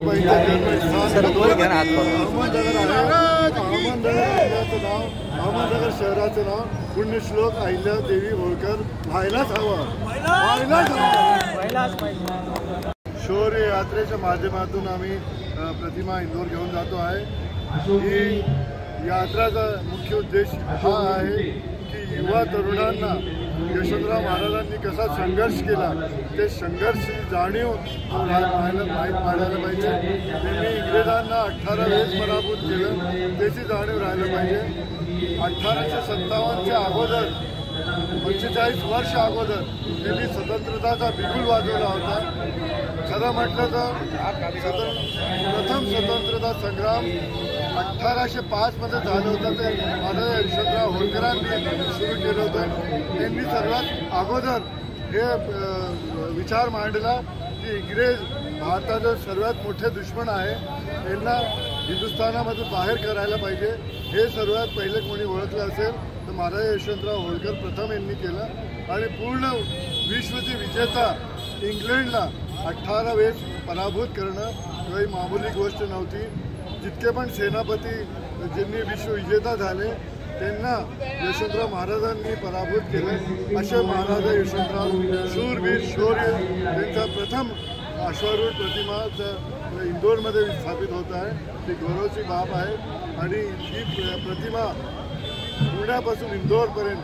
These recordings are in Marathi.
अहमदनगर शहराचं नाव पुण्यश्लोक अहिल्यादेवी होळकर व्हायलाच हवं, शौर्य यात्रेच्या माध्यमातून आम्ही प्रतिमा इंदोर घेऊन जातो आहे। ही यात्राचा मुख्य उद्देश हा आहे की युवा तरुणांना यशवंतराव महाराजांनी कसा संघर्ष केला ते संघर्ष जाणीव माहीत पाडायला पाहिजे। त्यांनी इंग्रजांना 18 वेळेस पराभूत केलं त्याची जाणीव राहायला पाहिजे। 1857च्या अगोदर 45 वर्ष अगोदर त्यांनी स्वतंत्रताचा बिगुल वाजवला होता। खरं म्हटलं तर प्रथम स्वतंत्रता संग्राम 1805 मध्ये झालं होतं। ते महाराज यशवंतराव होळकरांनी सुरू केलं होतं। त्यांनी सर्वात अगोदर हे विचार मांडला की इंग्रज भारताचे सर्वात मोठे दुश्मन आहे, त्यांना हिंदुस्थानामधून बाहेर करायला पाहिजे। हे सर्वात पहिले कोणी ओळखलं असेल तर महाराज यशवंतराव होळकर प्रथम यांनी केलं आणि पूर्ण विश्वचे विजेता इंग्लंडला 18 वेळेस पराभूत करणं काही मामूली गोष्ट नव्हती। जितके पण सेनापती ज्यांनी विश्वविजेता झाले त्यांना यशवंतराव महाराजांनी पराभूत केले। असे महाराज यशवंतराव शूरवीर शौर्य त्यांचा प्रथम अश्वारूढ प्रतिमा इंदोरमध्ये स्थापित होत आहे। ती गौरवची बाब आहे आणि ही प्रतिमा पुण्यापासून इंदोरपर्यंत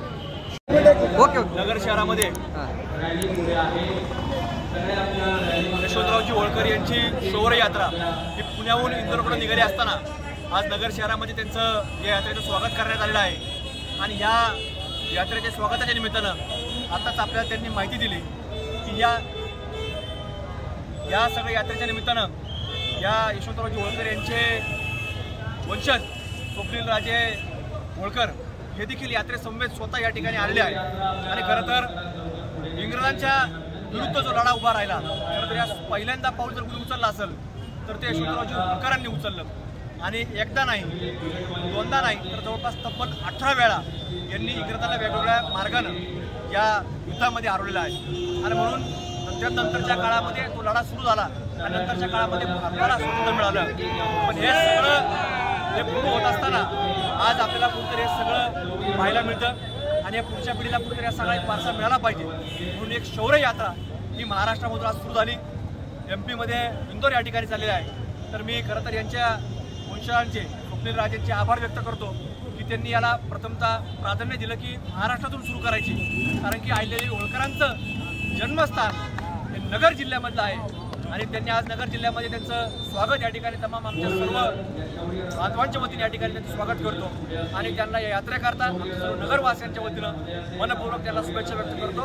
नगर शहरामध्ये यशवंतरावजी होळकर यांची शौर्य यात्रा ही पुण्याहून इंदोरकडे निघाली असताना आज नगर शहरामध्ये त्यांचं या यात्रेचं स्वागत करण्यात आलेलं आहे। आणि या यात्रेच्या स्वागताच्या निमित्तानं आताच आपल्याला त्यांनी माहिती दिली की या सगळ्या यात्रेच्या निमित्तानं या यशवंतरावजी होळकर यांचे वंशज स्वप्नीलराजे होळकर हे देखील यात्रेसमवेत स्वतः या ठिकाणी आलेले आहे। आणि खरं तर इंग्रजांच्या विरुद्ध जो लढा उभा राहिला, खरं तर या पहिल्यांदा पाऊल जर कुणी उचलला असेल तर ते यशवंतरावजी होळकरांनी उचललं। आणि एकदा नाही दोनदा नाही तर जवळपास तब्बल 18 वेळा यांनी इंग्रजांना वेगवेगळ्या मार्गानं या युद्धामध्ये हरवलेला आहे। आणि म्हणून नंतरच्या काळामध्ये तो लढा सुरू झाला आणि नंतरच्या काळामध्ये आपल्याला स्वातंत्र्य मिळालं। पण हे सगळं हे पूर्ण होत असताना आज आपल्याला कुठेतरी हे सगळं पाहायला मिळतं आणि या पुढच्या पिढीला कुठेतरी या सगळा वारसा मिळाला पाहिजे। म्हणून एक शौर्य यात्रा ही महाराष्ट्रामधून आज सुरू झाली, MP मध्ये इंदोर या ठिकाणी चाललेली आहे। तर मी खरं तर यांच्या वंशजांचे स्वप्नीलराजेंचे आभार व्यक्त करतो की त्यांनी याला प्रथमतः प्राधान्य दिलं की महाराष्ट्रातून सुरू करायची, कारण की अहिल्यादेवी होळकरांचं जन्मस्थान हे नगर जिल्ह्यामधलं आहे। आणि त्यांनी आज नगर जिल्ह्यामध्ये त्यांचं स्वागत या ठिकाणी तमाम आमच्या सर्व बांधवांच्या वतीने या ठिकाणी त्यांचं स्वागत करतो आणि त्यांना या यात्रेकरता आमच्या सर्व नगरवासियांच्या वतीनं मनपूर्वक त्यांना शुभेच्छा व्यक्त करतो।